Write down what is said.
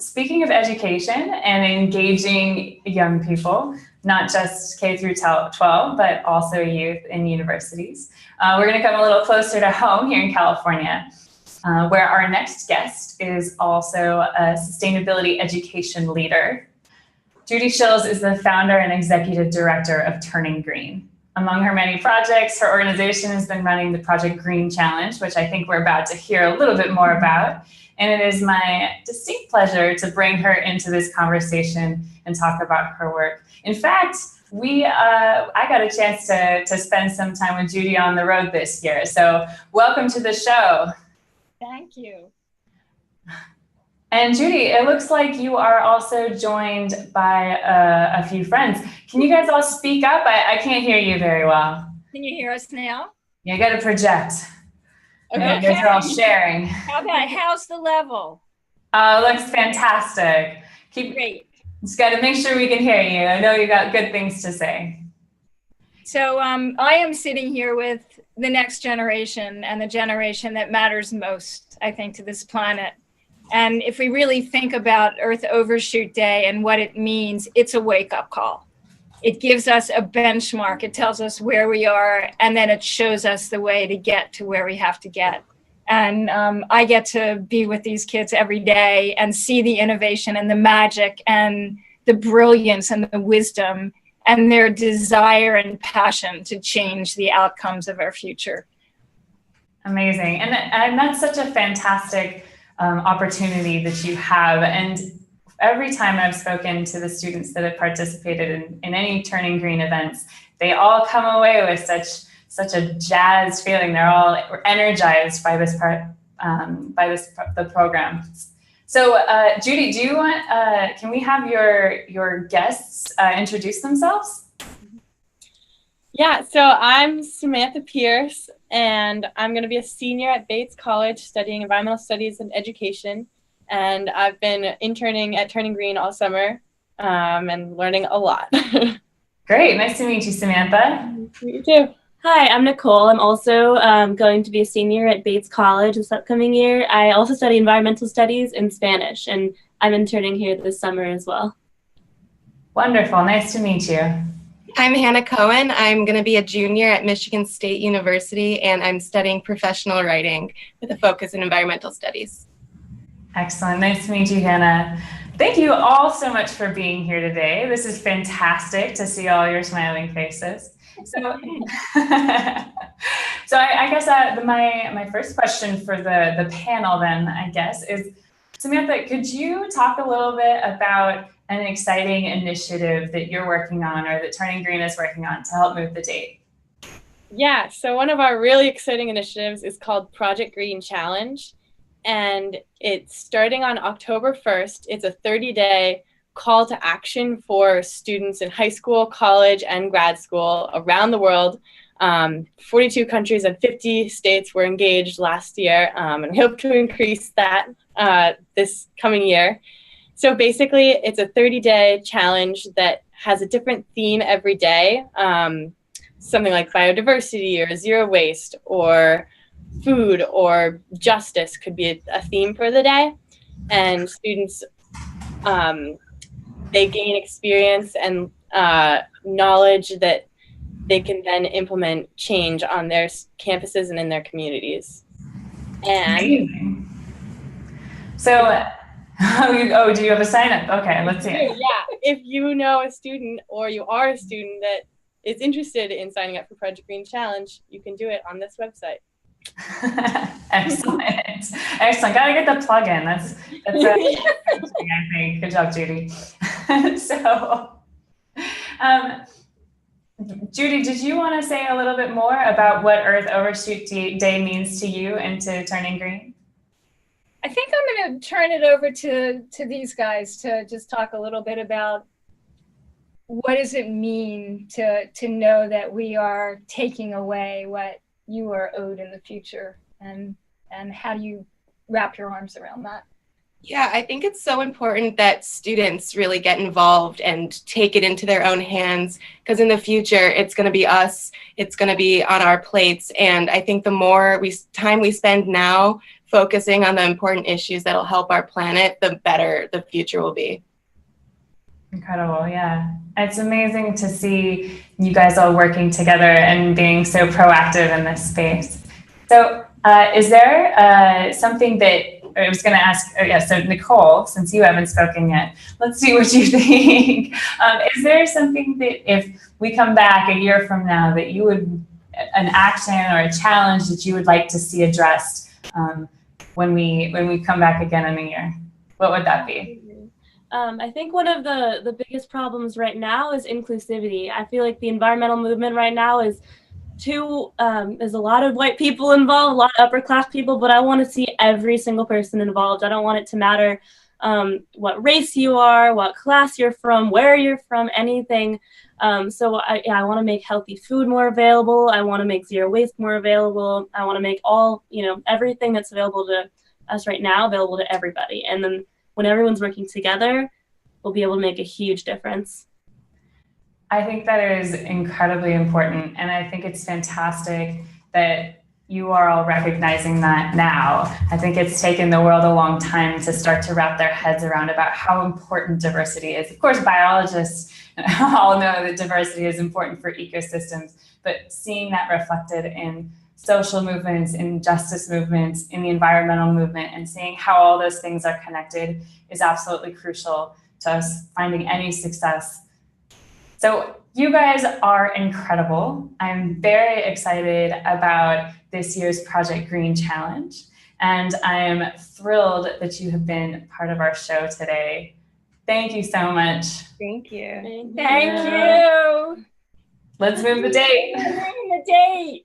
speaking of education and engaging young people, not just K through 12, but also youth in universities, we're going to come a little closer to home here in California, where our next guest is also a sustainability education leader. Judy Schills is the founder and executive director of TurningGreen. Among her many projects, her organization has been running the Project Green Challenge, which I think we're about to hear a little bit more about. And it is my distinct pleasure to bring her into this conversation and talk about her work. In fact, I got a chance to spend some time with Judy on the road this year. So welcome to the show. Thank you. And Judy, it looks like you are also joined by a few friends. Can you guys all speak up? I can't hear you very well. Can you hear us now? You got to project. Okay. You guys are all sharing. How's the level? Looks fantastic. Great. Just got to make sure we can hear you. I know you got good things to say. So I am sitting here with the next generation and the generation that matters most, I think, to this planet. And if we really think about Earth Overshoot Day and what it means, it's a wake-up call. It gives us a benchmark. It tells us where we are, and then it shows us the way to get to where we have to get. And I get to be with these kids every day and see the innovation and the magic and the brilliance and the wisdom and their desire and passion to change the outcomes of our future. Amazing. And that's such a fantastic opportunity that you have. And every time I've spoken to the students that have participated in any TurningGreen events, they all come away with such a jazzed feeling. They're all energized by this the program. So Judy, do you want? Can we have your guests introduce themselves? Yeah. So I'm Samantha Pierce, and I'm going to be a senior at Bates College studying environmental studies and education. And I've been interning at TurningGreen all summer and learning a lot. Great. Nice to meet you, Samantha. Nice to meet you too. Hi, I'm Nicole. I'm also going to be a senior at Bates College this upcoming year. I also study environmental studies and Spanish, and I'm interning here this summer as well. Wonderful. Nice to meet you. I'm Hannah Cohen. I'm going to be a junior at Michigan State University, and I'm studying professional writing with a focus in environmental studies. Excellent. Nice to meet you, Hannah. Thank you all so much for being here today. This is fantastic to see all your smiling faces. So, I guess my first question for the panel then, I guess, is, Samantha, could you talk a little bit about an exciting initiative that you're working on or that TurningGreen is working on to help move the date? Yeah, so one of our really exciting initiatives is called Project Green Challenge, and it's starting on October 1st. It's a 30-day call to action for students in high school, college, and grad school around the world. 42 countries and 50 states were engaged last year, and we hope to increase that this coming year. So basically, it's a 30-day challenge that has a different theme every day, something like biodiversity or zero waste or food or justice could be a theme for the day. And students, they gain experience and knowledge that they can then implement change on their campuses and in their communities. And so, do you have a sign up? Okay, let's see it. Yeah, if you know a student or you are a student that is interested in signing up for Project Green Challenge, you can do it on this website. Excellent. Gotta get the plug in. That's I think. Good job, Judy. So, Judy, did you want to say a little bit more about what Earth Overshoot Day means to you and to TurningGreen? I think I'm going to turn it over to these guys to just talk a little bit about what does it mean to know that we are taking away what you are owed in the future, and how do you wrap your arms around that? Yeah, I think it's so important that students really get involved and take it into their own hands, because in the future, it's going to be us, it's going to be on our plates. And I think the more time we spend now focusing on the important issues that'll help our planet, the better the future will be. Incredible, yeah. It's amazing to see you guys all working together and being so proactive in this space. So is there something that I was going to ask, so Nicole, since you haven't spoken yet, let's see what you think. Is there something that if we come back a year from now that you would, an action or a challenge that you would like to see addressed when we come back again in a year? What would that be? I think one of the biggest problems right now is inclusivity. I feel like the environmental movement right now is there's a lot of white people involved, a lot of upper class people, but I want to see every single person involved. I don't want it to matter what race you are, what class you're from, where you're from, anything. So I want to make healthy food more available. I want to make zero waste more available. I want to make everything that's available to us right now available to everybody. And then when everyone's working together, we'll be able to make a huge difference. I think that is incredibly important. And I think it's fantastic that you are all recognizing that now. I think it's taken the world a long time to start to wrap their heads around about how important diversity is. Of course, biologists all know that diversity is important for ecosystems, but seeing that reflected in social movements, in justice movements, in the environmental movement, and seeing how all those things are connected is absolutely crucial to us finding any success. So you guys are incredible. I'm very excited about this year's Project Green Challenge, and I'm thrilled that you have been part of our show today. Thank you so much. Thank you. Thank you. Let's move the date. The date.